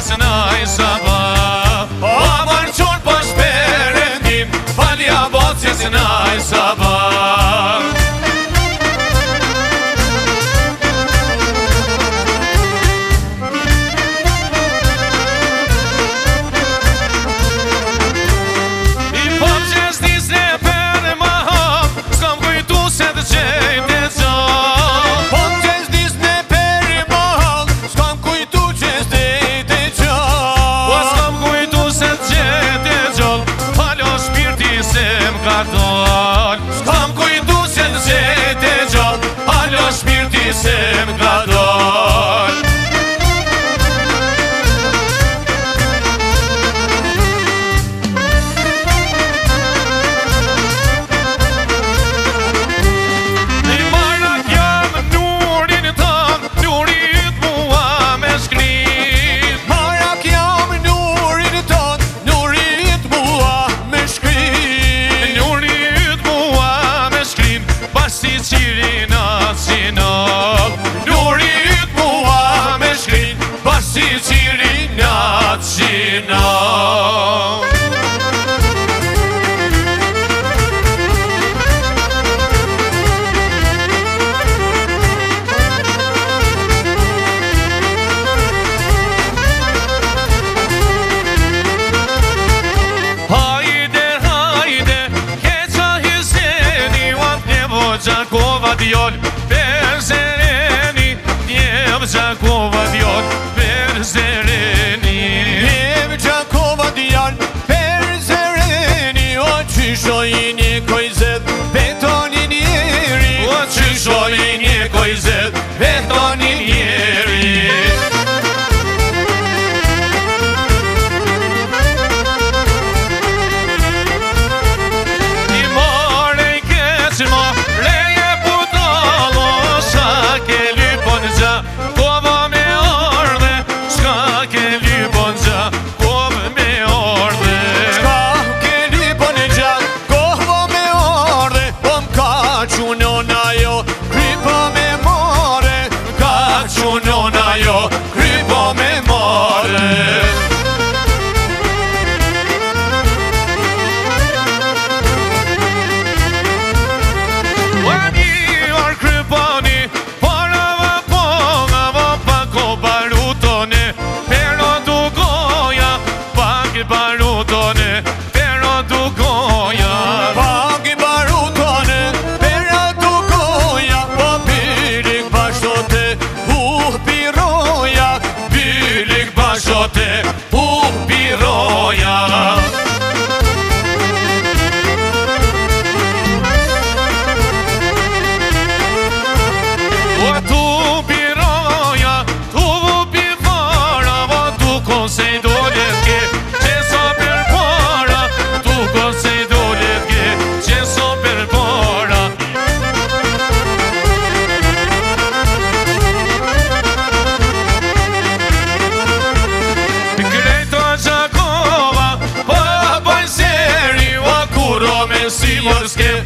s'na i sabah. O marqon po shperendim, falja bocje s'na i sabah. S'kam kujtu se të gjete gjallë, alo shpirti se m'ka doll. Në marak jam nurin tëm, nurit mua me shkrit. Marak jam nurin tëm, nurit mua me shkrit. Si qirinat qinat, nurit mua me shkrin, pas si qirinat qinat. Gjakova djol, per zereni, djev Gjakova djol, per zereni. Djev Gjakova djol, per zereni, o qysho i një kojzet, betoni njeri. O qysho i një kojzet, betoni njeri. Si morske